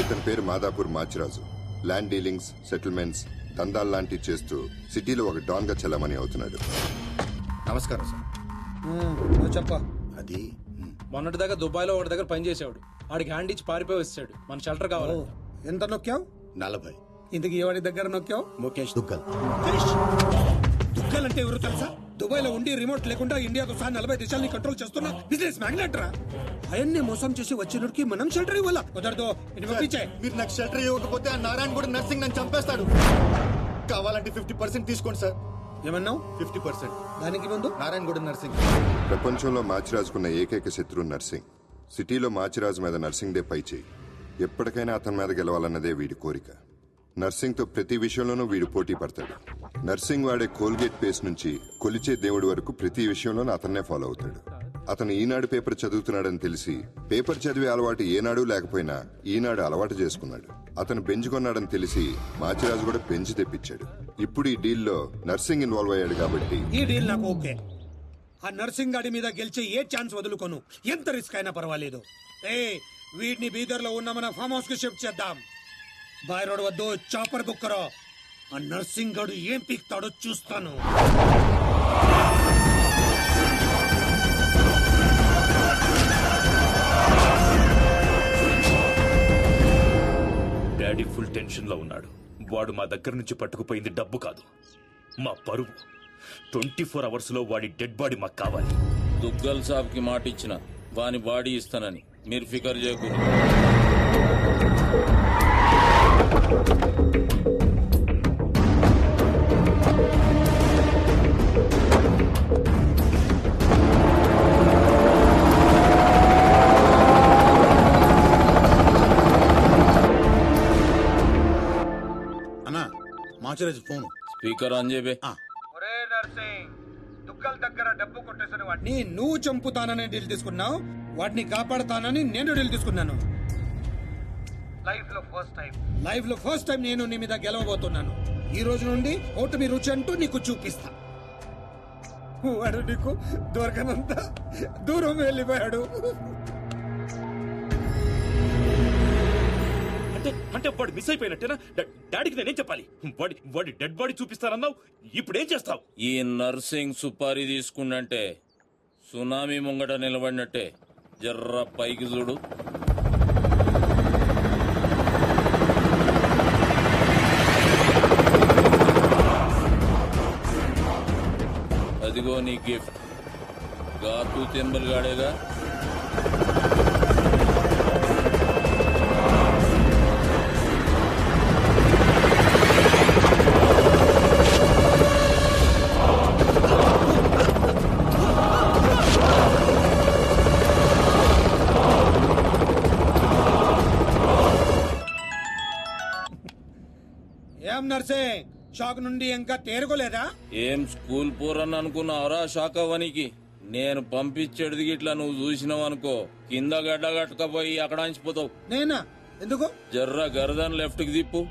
ఇతని పేరు Madhapur Machiraju. Land dealings, settlements, దందాలు లాంటివి చేస్తూ సిటీలో ఒక డాన్ గా చెల్లమని అవుతున్నాడు. నమస్కారం సార్. చెప్ప అది మొన్నటిదాకా దుబాయ్లో ఒకటి దగ్గర పనిచేసేవాడు. ఆడికి హ్యాండ్ ఇచ్చి పారిపోయి వచ్చాడు. మన షెల్టర్ కావాలి. ఎంత నొక్కావు? 40. ఇంతకీ ఎవరి దగ్గర నొక్కావు? ముఖేష్ దుగ్గల్. దుగ్గల్ అంటే ఎవరు తెలుసా? దుబాయ్ లో ఉండి రిమోట్ లేకుండా ఇండియాతో సహా 40 దేశాలని కంట్రోల్ చేస్తున్న బిజినెస్ మ్యాగ్నెట్ రా. ఆయన్ని మోసం చేసి వచ్చినడికి మనం షెల్టర్ ఇవ్వాలా? కుదరదు. మీరు నాకు షెల్టర్ ఇవ్వకపోతే ఆ నారాయణ కూడా నర్సింగ్ నన్ను చంపేస్తాడు. కావాలంటే 50% తీసుకోండి సార్. ఏమన్నావు? 50%. దానికి ముందు నారాయణ కూడా నర్సింగ్. ప్రపంచంలో మాచిరాజుకున్న ఏకైక శత్రువు నర్సింగ్. సిటీలో మాచిరాజు మీద నర్సింగ్ డే పై చేయి. ఎప్పటికైనా అతని మీద గెలవాలన్నదే వీడి కోరిక. నర్సింగ్ తో ప్రతి విషయంలోనూ వీడు పోటీ పడతాడు. నర్సింగ్ వాడే కోల్గేట్ పేస్ట్ నుంచి కొలిచే దేవుడి వరకు ప్రతి విషయంలోనూ అతన్నే ఫాలో అవుతాడు. అతను ఈనాడు పేపర్ చదువుతున్నాడని తెలిసి పేపర్ చదివే అలవాటు ఏనాడు లేకపోయినా ఈనాడు అలవాటు చేసుకున్నాడు. అతను బెంచ్ కొన్నాడని తెలిసి మాచిరాజు కూడా బెంచ్ తెప్పించాడు. ఇప్పుడు ఈ డీల్లో నర్సింగ్ ఇన్వాల్వ్ అయ్యాడు కాబట్టి ఈ డీల్ నాకు ఓకే. ఆ నర్సింగ్ గాడి మీద గెలిచే ఏ ఛాన్స్ వదులుకోను. ఎంత రిస్క్ అయినా పర్వాలేదు. వీడిని బీదర్ లో ఉన్న మన ఫామ్ హౌస్ కి షిఫ్ట్ చేద్దాం. బాయ్ రోడ్ వద్దు, చాపర్ బుక్ కరో. ఆ నర్సింగ్ గాడు ఏం పీక్తాడో చూస్తాను. డాడీ ఫుల్ టెన్షన్ లో ఉన్నాడు. వాడు మా దగ్గర నుంచి పట్టుకుపోయింది డబ్బు కాదు, మా పరువు. 24 అవర్స్ లో వాడి డెడ్ బాడీ మాకు కావాలి. దుగ్గల్ సాబ్ కి మాట ఇచ్చిన వాని బాడీ ఇస్తానని మీరు ఫికర్ చేయకూడదు. అన్నా మాచిరాజు ఫోన్. స్పీకర్ ఆన్ చేయబే. దుగ్గల్ దగ్గర డబ్బు కొట్టేసిన వాడిని నువ్వు చంపుతానని డీల్ తీసుకున్నావు. వాడిని కాపాడతానని నేను డీల్ తీసుకున్నాను. లైఫ్ లో ఫస్ట్ టైం నేను నీ మీద గెలవబోతున్నాను. ఈ రోజు నుండి ఓటమి రుచి అంటూ నీకు చూపిస్తా. వాడు నీకు దొరకనంత దూరం వెళ్ళిపోయాడు. అంటే వాడు మిస్ అయిపోయినట్టేనా? డాడీకి నేనేం చెప్పాలి? వాడి డెడ్ బాడీ చూపిస్తానన్నావు, ఇప్పుడేం చేస్తావు? ఈ నర్సింగ్ సుపారీ తీసుకుండంటే సునామీ ముంగట నిలబడినట్టే. జర్ర పైకి చూడు. అదిగో నీ గిఫ్ట్. గాతు తెంబల్ గాడేగా. ఏం నర్సింగ్, షాక్ నుండి ఇంకా తేరుకోలేదా? ఏం స్కూల్ పోరని అనుకున్నావురా షాక్ అవ్వనికి? నేను పంపించేది గిట్లా నువ్వు చూసినావు అనుకో, కింద గడ్డ కట్టుకపోయి అక్కడ అంచిపోతావు. నేనా? ఎందుకు? జర్ర గరదన్ లెఫ్ట్ కి తిప్పు.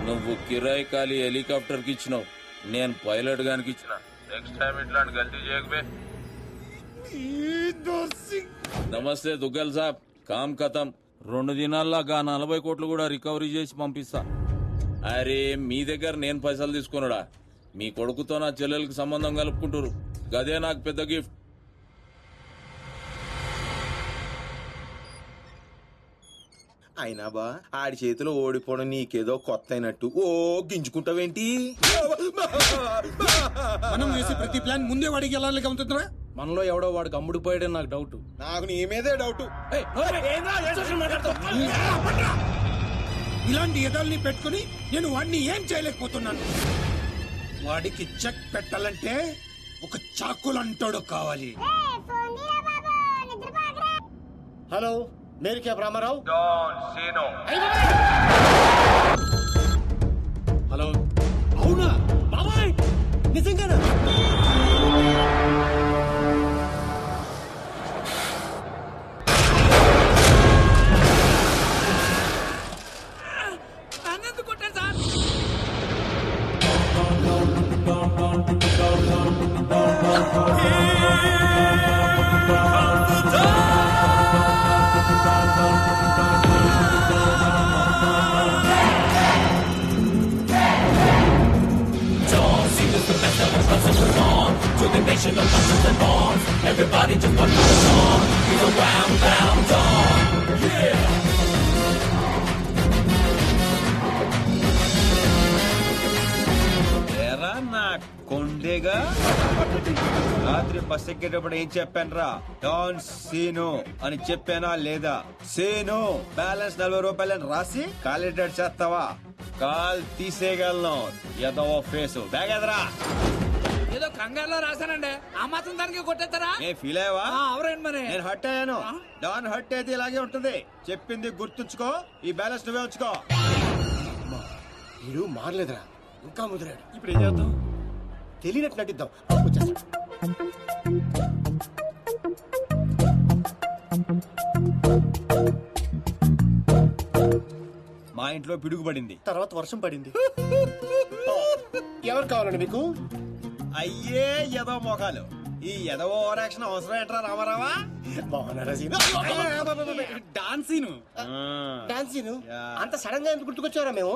నువ్వు కిరాయి ఖాళీ హెలికాప్టర్ కి ఇచ్చినావు, నేను పైలట్ గానికి ఇచ్చిన. నెక్స్ట్ టైం ఇట్లాంటి గల్తీ చేయకపోతే. నమస్తే దుగ్గల్ సాబ్, కామ్ ఖతం. 2 దినాల్లో 40 కోట్లు కూడా రికవరీ చేసి పంపిస్తా. అరే మీ దగ్గర నేను పైసలు తీసుకున్నాడా? మీ కొడుకుతో నా చెల్లెలకి సంబంధం కలుపుకుంటారు, గదే నాకు పెద్ద గిఫ్ట్. అయినా బా ఆడి చేతిలో ఓడిపోవడం నీకేదో కొత్త అయినట్టు ఓ గింజుకుంటావేంటి? మనం వేసే ప్రతి ప్లాన్ ముందే వాడికి వెళ్ళాలిగా ఉంటుందిరా. మనలో ఎవడో వాడికి అమ్ముడు పోయాడని నాకు డౌట్. నాకు నీ మీదే డౌట్. ఇలాంటి ఎదల్ని పెట్టుకుని నేను వాడిని ఏం చేయలేకపోతున్నాను. వాడికి చెక్ పెట్టాలంటే ఒక చాకులంటాడు కావాలి. హలో, మేరీ క్యాబ్ రామారావు. హలో, అవునా బాబాయ్? నిజంగానా? అన్నెందుకు కొట్టారు సార్? నుంచి బస్ ఎక్కేటప్పుడు ఏం చెప్పాను రా? డాన్ సీను అని చెప్పానా లేదా? సీను బ్యాలెన్స్ 40 రూపాయలని రాసి కాలిడేట్ చేస్తావా? కాల్ తీసేయగలను. ఎదవో ఫేసు బ్యాగ్ ఎదరా. ఏదో కంగారులో రాశానండి, ఆ మాత్రం దానికి కొట్టేస్తారా? నేను ఫీల్ అయ్యావా? అవరండి మరి. నేను హర్ట్ అయ్యాను. డాన్ హర్ట్ అయితే ఇలాగే ఉంటుంది. చెప్పింది గుర్తుంచుకో. ఈ బ్యాలెన్స్ నువ్వే ఉంచుకో. వీడు మారలేదురా, ఇంకా ముదిరాడు. ఇప్పుడు ఏం చేద్దాం? తెలియనట్టు నటిద్దాం. మా ఇంట్లో పిడుగు పడింది. తర్వాత వర్షం పడింది. ఎవరు కావాలండి మీకు? అయ్యే ఎదవ మోకాలు. ఈ ఎదవ ఓవర్ యాక్షన్ అవసరం ఏంట్రా రామారావా? బాగున్నారా సీను? డాన్సీను డాన్సీను అంత సడన్ గా ఎందుకు గుర్తుకొచ్చారా మేము?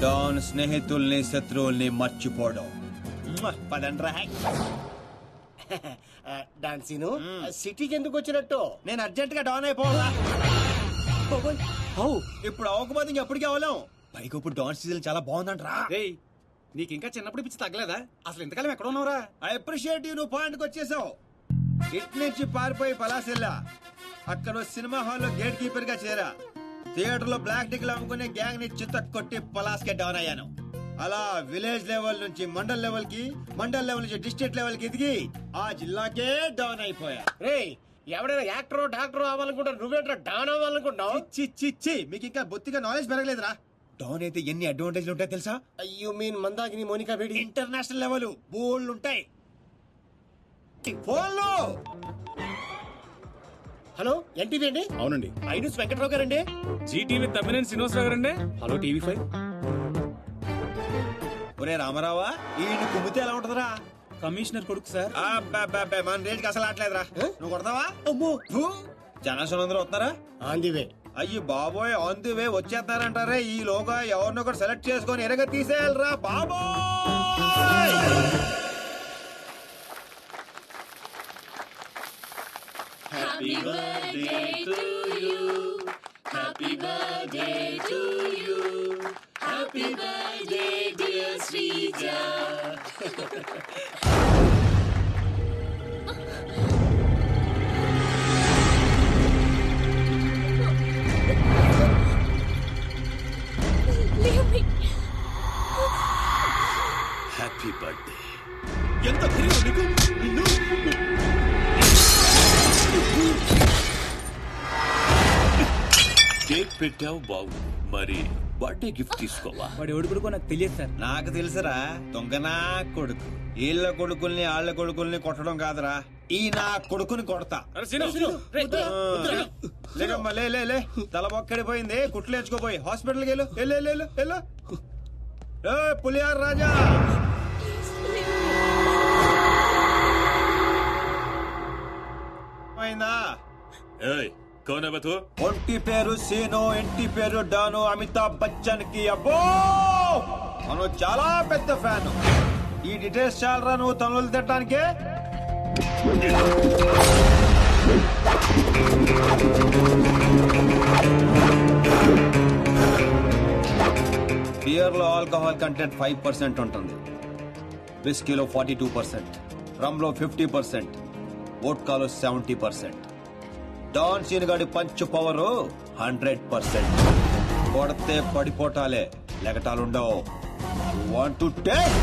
డాన్ స్నేహితుల్ని శత్రువుల్ని మర్చిపోవడం. పదండ్రా. డాన్సీను సిటీకి ఎందుకు వచ్చినట్టు? నేను అర్జెంట్ గా డాన్ అయిపోవాలా? ఇప్పుడు అవ్వకపోతే ఇంకెప్పటికీ అవ్వలేం. పైకి ఇప్పుడు డాన్ సీజన్ చాలా బాగుందంట్రా. నీకు ఇంకా చిన్నప్పుడు పిచ్చి తగ్గలేదా? అసలు ఇంతకాలం ఎక్కడ ఉన్నావురా? I appreciate you. నువ్వు పాయింట్కి వచ్చేసావు. ఇటు నుంచి పారిపోయి పలాసెల్లా. అక్కడ సినిమా హాల్లో గేట్ కీపర్ గా చేరా. థియేటర్ లో బ్లాక్ టికెట్లు అమ్ముకునే గ్యాంగ్ ని చిత్త కొట్టి పలాస్కే డౌన్ అయ్యాను. అలా విలేజ్ లెవెల్ నుంచి మండల్ లెవెల్ కి, మండల్ లెవెల్ నుంచి డిస్ట్రిక్ట్ లెవెల్ కి ఎదిగి ఆ జిల్లాకే డౌన్ అయిపోయా. ఎవడైనా యాక్టర్ డాక్టర్ అవ్వాలనుకుంటారు, నువ్వేంట్రా డాన్ అవ్వాలనుకుంటున్నావు? చి మీకు ఇంకా బొత్తిగా నాలెడ్జ్ పెరగలేదురా. డౌన్ అయితే ఎన్ని అడ్వాంటేజ్లు ఉంటాయి తెలుసా? You mean Mandakini Monica Bedi? International level bold ఉంటాయి. ఫోన్లో హలో ఎన్టీవీ అండి? అవునండి. ఐన్యూస్ వెంకట్రావు గారండి? జీటీవీ తమ్మినేని శ్రీనివాసరావు గారండి? Hello TV5. ఒరే రామారావా, ఈ కుమ్మితే ఎలా ఉంటదిరా? కమిషనర్ కొడుకు సార్. మన రేంజ్కి అసలు ఆటలేదురా. నువ్వు కొడతావా? జనాశనందరూ వస్తున్నారా? On the way. అయ్యి బాబోయ్, ఆన్ ది వే వచ్చేస్తారంటారే. ఈ లోగా ఎవరినొకరు సెలెక్ట్ చేసుకొని ఎరగ తీసేయాలరా బాబోయ్. Happy birthday to you. Happy birthday to you. Happy birthday dear Srija. Happy birthday. ఎంత ధైర్యం నీకు? నిన్ను కేక్ పెట్టావు బాగు, మరి బర్త్డే గిఫ్ట్ తీసుకోవా? వాడి ఓడి కొడుకు నాకు తెలియదు సార్. నాకు తెలుసురా, దొంగనా కొడుకు. వీళ్ళ కొడుకుల్ని వాళ్ళ కొడుకుల్ని కొట్టడం కాదురా, ఈ నా కొడుకుని కొడతా. లేకమ్మా లే లే లే. తల బొక్కడిపోయింది, కుట్లు ఎంచుకోపోయి హాస్పిటల్కి వెళ్ళు. వెళ్ళు పులియార్ రాజా. అయిందా? ఏయ్, కౌన్ హై బే తూ? ఒంటి పేరు సీను, ఇంటి పేరు డాను. అమితాబ్ బచ్చన్ కి అబ్బో మనం చాలా పెద్ద ఫ్యాన్. ఈ డీటెయిల్స్ చాలరా నువ్వు తనులు తిట్టడానికే? బియర్ లో ఆల్కహాల్ కంటెంట్ 5% ఉంటుంది, విస్కీలో 42%, రమ్ లో 50%, వోడ్కాలో 70%. డాన్ సీన్ గాడి పంచ్ పవర్ 100%. కొడితే పడిపోటాలే, లెగటాలుండవు. Want to take